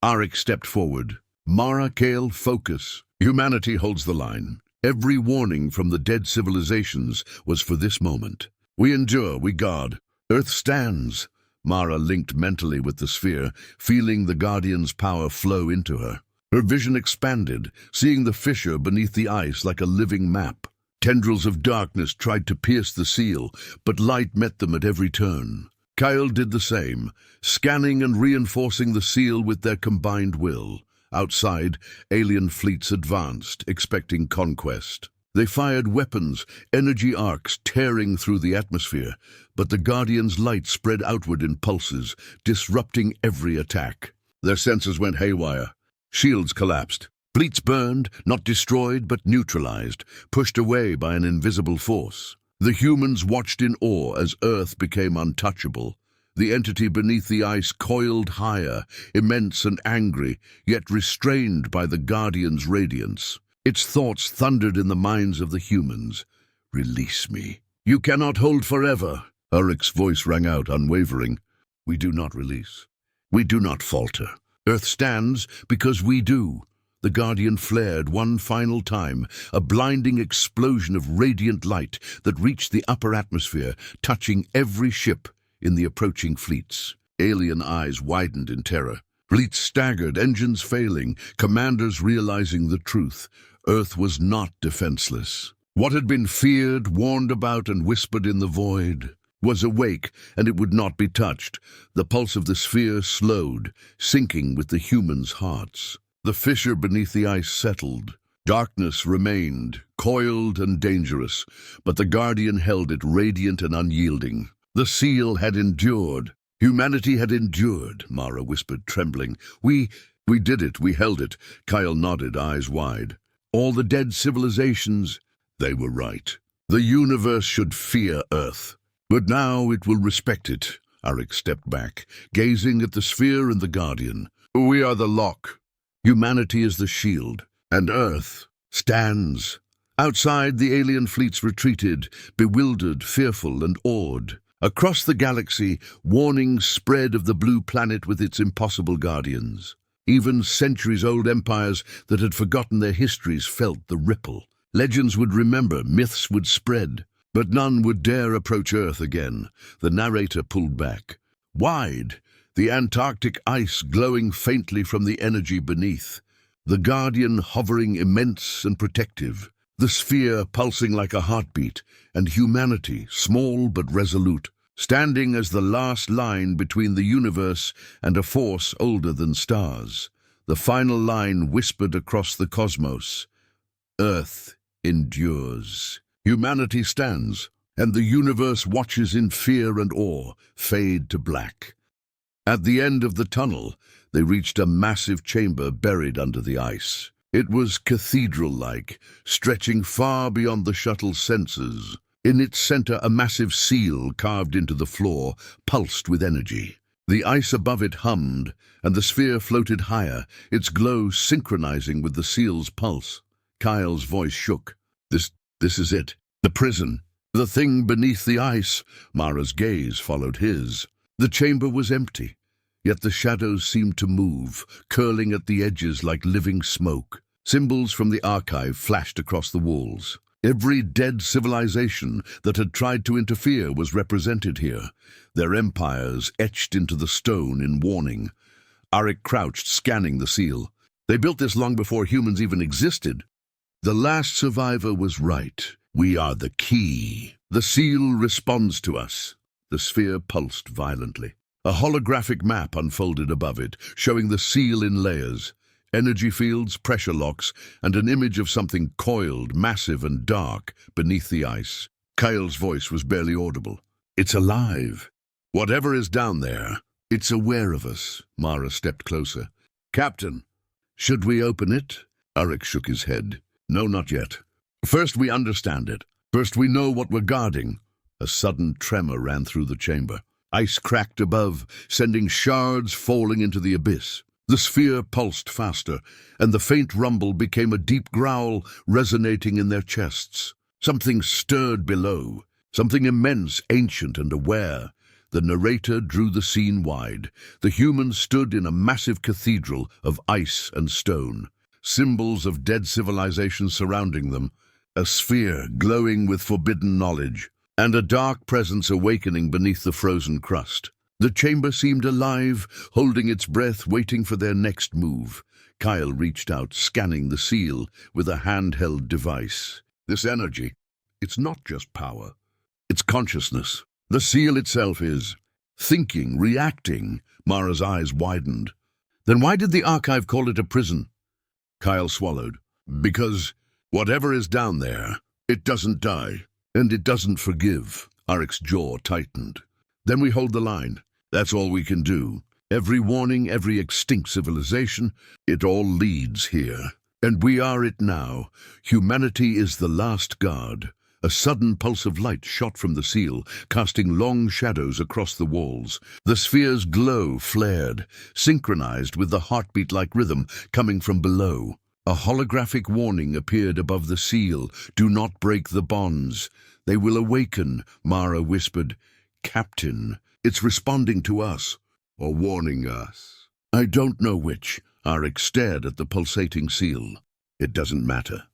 Aric stepped forward. Mara, Kael, focus. Humanity holds the line. Every warning from the dead civilizations was for this moment. We endure, we guard. Earth stands. Mara linked mentally with the sphere, feeling the Guardian's power flow into her. Her vision expanded, seeing the fissure beneath the ice like a living map. Tendrils of darkness tried to pierce the seal, but light met them at every turn. Kael did the same, scanning and reinforcing the seal with their combined will. Outside, alien fleets advanced, expecting conquest. They fired weapons, energy arcs tearing through the atmosphere, but the Guardian's light spread outward in pulses, disrupting every attack. Their sensors went haywire. Shields collapsed. Fleets burned, not destroyed but neutralized, pushed away by an invisible force. The humans watched in awe as Earth became untouchable. The entity beneath the ice coiled higher, immense and angry, yet restrained by the Guardian's radiance. Its thoughts thundered in the minds of the humans. "Release me. You cannot hold forever." Aric's voice rang out, unwavering. "We do not release. We do not falter. Earth stands because we do." The Guardian flared one final time, a blinding explosion of radiant light that reached the upper atmosphere, touching every ship in the approaching fleets. Alien eyes widened in terror. Fleets staggered, engines failing, commanders realizing the truth. Earth was not defenseless. What had been feared, warned about, and whispered in the void was awake, and it would not be touched. The pulse of the sphere slowed, sinking with the humans' hearts. The fissure beneath the ice settled. Darkness remained, coiled and dangerous, but the Guardian held it radiant and unyielding. The seal had endured. Humanity had endured, Mara whispered, trembling. We did it, we held it. Kael nodded, eyes wide. All the dead civilizations, they were right. The universe should fear Earth. But now it will respect it. Aric stepped back, gazing at the sphere and the Guardian. We are the lock. Humanity is the shield, and Earth stands. Outside, the alien fleets retreated, bewildered, fearful, and awed. Across the galaxy, warnings spread of the blue planet with its impossible guardians. Even centuries-old empires that had forgotten their histories felt the ripple. Legends would remember, myths would spread, but none would dare approach Earth again. The narrator pulled back. Wide, the Antarctic ice glowing faintly from the energy beneath. The Guardian hovering immense and protective. The sphere pulsing like a heartbeat, and humanity, small but resolute, standing as the last line between the universe and a force older than stars. The final line whispered across the cosmos. Earth endures. Humanity stands, and the universe watches in fear and awe fade to black. At the end of the tunnel, they reached a massive chamber buried under the ice. It was cathedral-like, stretching far beyond the shuttle's sensors. In its center, a massive seal carved into the floor pulsed with energy. The ice above it hummed, and the sphere floated higher, its glow synchronizing with the seal's pulse. Kael's voice shook. This is it. The prison. The thing beneath the ice. Mara's gaze followed his. The chamber was empty, yet the shadows seemed to move, curling at the edges like living smoke. Symbols from the archive flashed across the walls. Every dead civilization that had tried to interfere was represented here, their empires etched into the stone in warning. Aric crouched, scanning the seal. They built this long before humans even existed. The last survivor was right. We are the key. The seal responds to us. The sphere pulsed violently. A holographic map unfolded above it, showing the seal in layers. Energy fields, pressure locks, and an image of something coiled, massive and dark beneath the ice. Kael's voice was barely audible. It's alive. Whatever is down there, it's aware of us. Mara stepped closer. Captain, should we open it? Aric shook his head. No, not yet. First we understand it. First we know what we're guarding. A sudden tremor ran through the chamber. Ice cracked above, sending shards falling into the abyss. The sphere pulsed faster, and the faint rumble became a deep growl resonating in their chests. Something stirred below, something immense, ancient, and aware. The narrator drew the scene wide. The humans stood in a massive cathedral of ice and stone, symbols of dead civilizations surrounding them, a sphere glowing with forbidden knowledge, and a dark presence awakening beneath the frozen crust. The chamber seemed alive, holding its breath, waiting for their next move. Kael reached out, scanning the seal with a handheld device. This energy, it's not just power. It's consciousness. The seal itself is. Thinking, reacting. Mara's eyes widened. Then why did the archive call it a prison? Kael swallowed. Because whatever is down there, it doesn't die. And it doesn't forgive. Aric's jaw tightened. Then we hold the line. That's all we can do. Every warning, every extinct civilization, it all leads here. And we are it now. Humanity is the last guard. A sudden pulse of light shot from the seal, casting long shadows across the walls. The sphere's glow flared, synchronized with the heartbeat-like rhythm coming from below. A holographic warning appeared above the seal. Do not break the bonds. They will awaken, Mara whispered. Captain, it's responding to us, or warning us. I don't know which. Aric stared at the pulsating seal. It doesn't matter.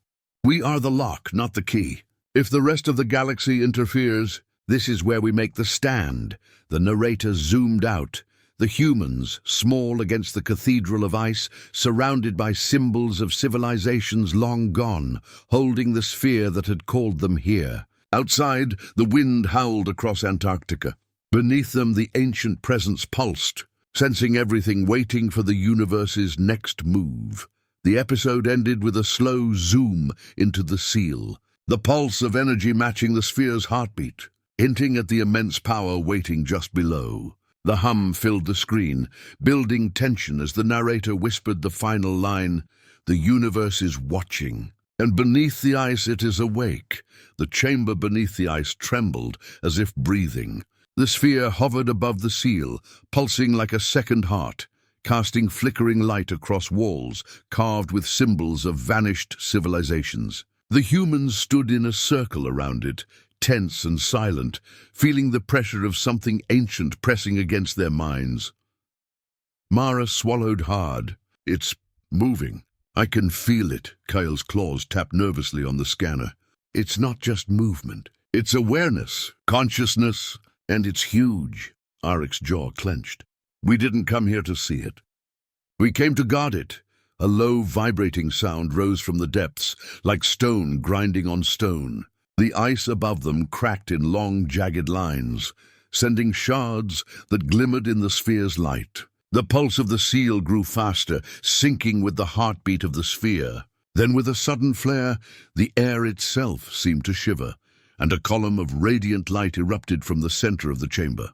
We are the lock, not the key. If the rest of the galaxy interferes, this is where we make the stand. The narrator zoomed out. The humans, small against the cathedral of ice, surrounded by symbols of civilizations long gone, holding the sphere that had called them here. Outside, the wind howled across Antarctica. Beneath them, the ancient presence pulsed, sensing everything, waiting for the universe's next move. The episode ended with a slow zoom into the seal, the pulse of energy matching the sphere's heartbeat, hinting at the immense power waiting just below. The hum filled the screen, building tension as the narrator whispered the final line, "The universe is watching, and beneath the ice it is awake." The chamber beneath the ice trembled as if breathing. The sphere hovered above the seal, pulsing like a second heart, casting flickering light across walls carved with symbols of vanished civilizations. The humans stood in a circle around it, tense and silent, feeling the pressure of something ancient pressing against their minds. Mara swallowed hard. It's moving. I can feel it. Kael's claws tapped nervously on the scanner. It's not just movement. It's awareness, consciousness, and it's huge. Aric's jaw clenched. We didn't come here to see it. We came to guard it. A low, vibrating sound rose from the depths, like stone grinding on stone. The ice above them cracked in long, jagged lines, sending shards that glimmered in the sphere's light. The pulse of the seal grew faster, syncing with the heartbeat of the sphere. Then, with a sudden flare, the air itself seemed to shiver, and a column of radiant light erupted from the center of the chamber.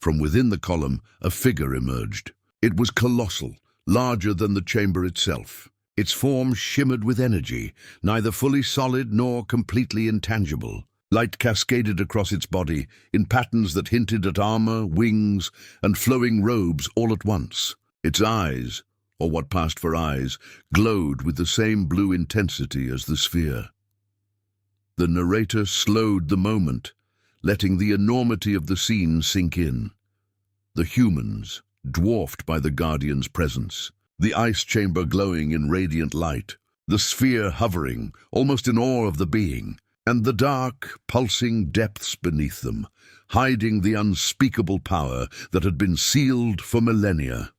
From within the column, a figure emerged. It was colossal, larger than the chamber itself. Its form shimmered with energy, neither fully solid nor completely intangible. Light cascaded across its body, in patterns that hinted at armor, wings, and flowing robes all at once. Its eyes, or what passed for eyes, glowed with the same blue intensity as the sphere. The narrator slowed the moment, letting the enormity of the scene sink in. The humans, dwarfed by the Guardian's presence, the ice chamber glowing in radiant light, the sphere hovering, almost in awe of the being, and the dark, pulsing depths beneath them, hiding the unspeakable power that had been sealed for millennia.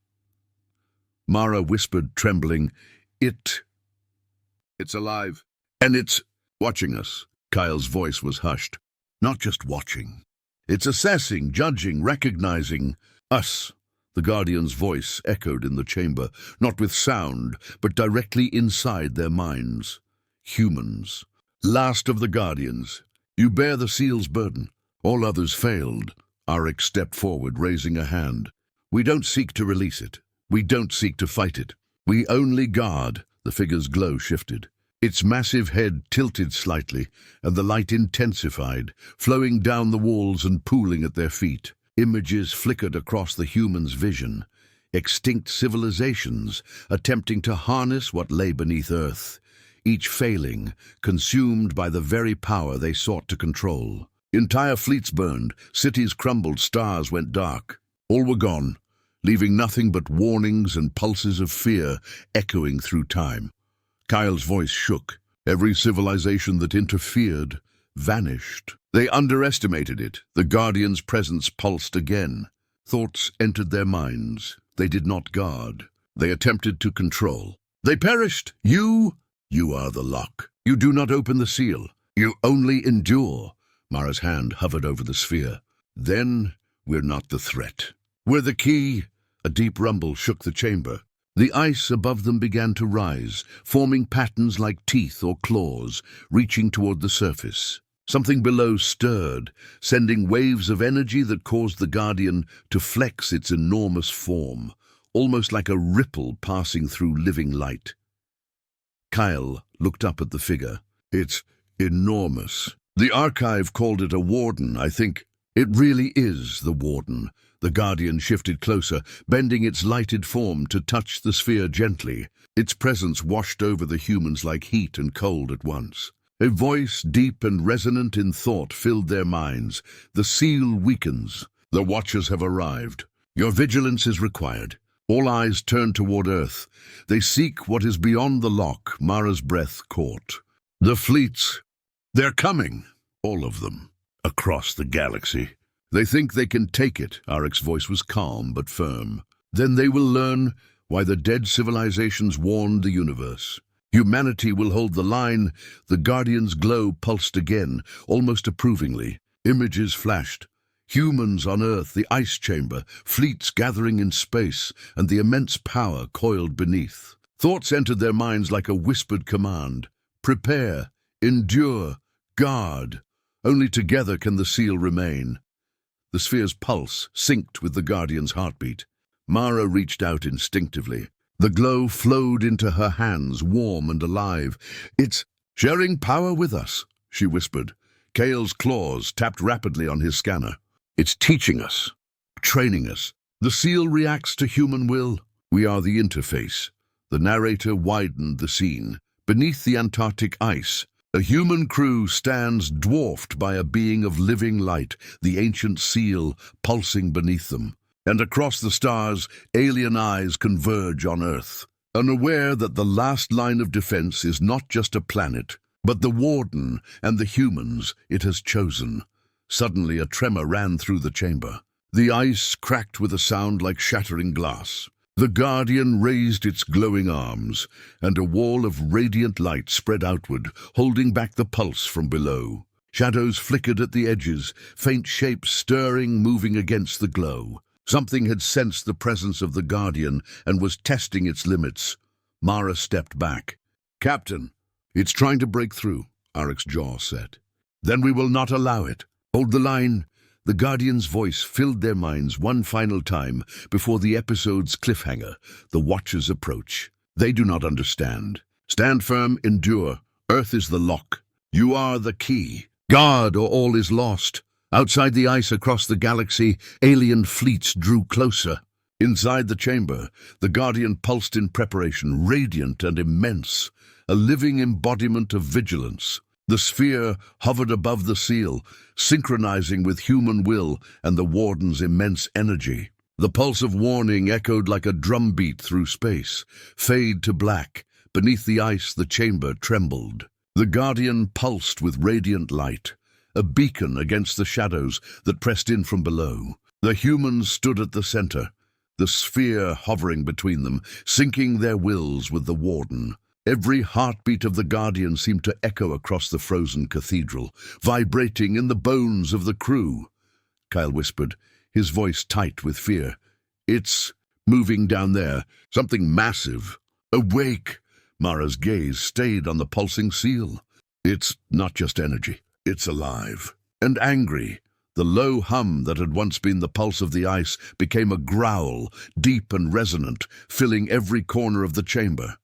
Mara whispered, trembling, It's alive, and it's watching us." Kael's voice was hushed. "Not just watching. It's assessing, judging, recognizing us." The Guardian's voice echoed in the chamber, not with sound, but directly inside their minds. "Humans, last of the Guardians, you bear the seal's burden. All others failed." Aric stepped forward, raising a hand. "We don't seek to release it. We don't seek to fight it. We only guard." The figure's glow shifted. Its massive head tilted slightly, and the light intensified, flowing down the walls and pooling at their feet. Images flickered across the human's vision. Extinct civilizations attempting to harness what lay beneath Earth. each failing, consumed by the very power they sought to control. Entire fleets burned, cities crumbled, stars went dark. All were gone, leaving nothing but warnings and pulses of fear echoing through time. Kael's voice shook. Every civilization that interfered vanished. They underestimated it. The Guardian's presence pulsed again. Thoughts entered their minds. They did not guard. They attempted to control. They perished. You are the lock. You do not open the seal. You only endure. Mara's hand hovered over the sphere. Then we're not the threat. We're the key. A deep rumble shook the chamber. The ice above them began to rise, forming patterns like teeth or claws, reaching toward the surface. Something below stirred, sending waves of energy that caused the Guardian to flex its enormous form, almost like a ripple passing through living light. Kael looked up at the figure. It's enormous. The archive called it a warden, I think. It really is the warden. The Guardian shifted closer, bending its lighted form to touch the sphere gently. Its presence washed over the humans like heat and cold at once. A voice, deep and resonant in thought, filled their minds. The seal weakens. The Watchers have arrived. Your vigilance is required. All eyes turn toward Earth. They seek what is beyond the lock. Mara's breath caught. The fleets, they're coming. All of them. Across the galaxy. They think they can take it. Aric's voice was calm but firm. Then they will learn why the dead civilizations warned the universe. Humanity will hold the line. The Guardian's glow pulsed again, almost approvingly. Images flashed. Humans on Earth, the ice chamber, fleets gathering in space, and the immense power coiled beneath. Thoughts entered their minds like a whispered command. Prepare, endure, guard. Only together can the seal remain. The sphere's pulse synced with the Guardian's heartbeat. Mara reached out instinctively. The glow flowed into her hands, warm and alive. It's sharing power with us, she whispered. Kael's claws tapped rapidly on his scanner. It's teaching us, training us. The seal reacts to human will. We are the interface. The narrator widened the scene. Beneath the Antarctic ice, a human crew stands dwarfed by a being of living light, the ancient seal pulsing beneath them. And across the stars, alien eyes converge on Earth, unaware that the last line of defense is not just a planet, but the warden and the humans it has chosen. Suddenly a tremor ran through the chamber. The ice cracked with a sound like shattering glass. The Guardian raised its glowing arms, and a wall of radiant light spread outward, holding back the pulse from below. Shadows flickered at the edges, faint shapes stirring, moving against the glow. Something had sensed the presence of the Guardian and was testing its limits. Mara stepped back. "Captain, it's trying to break through," Aric's jaw said. "Then we will not allow it. Hold the line." The Guardian's voice filled their minds one final time before the episode's cliffhanger, the Watchers' approach. They do not understand. Stand firm, endure. Earth is the lock. You are the key. Guard or all is lost. Outside the ice across the galaxy, alien fleets drew closer. Inside the chamber, the Guardian pulsed in preparation, radiant and immense, a living embodiment of vigilance. The sphere hovered above the seal, synchronizing with human will and the warden's immense energy. The pulse of warning echoed like a drumbeat through space. Fade to black. Beneath the ice, the chamber trembled. The Guardian pulsed with radiant light, a beacon against the shadows that pressed in from below. The humans stood at the center, the sphere hovering between them, syncing their wills with the warden. Every heartbeat of the Guardian seemed to echo across the frozen cathedral, vibrating in the bones of the crew. Kael whispered, his voice tight with fear. "It's moving down there, something massive. Awake!" Mara's gaze stayed on the pulsing seal. "It's not just energy, it's alive. And angry." The low hum that had once been the pulse of the ice became a growl, deep and resonant, filling every corner of the chamber.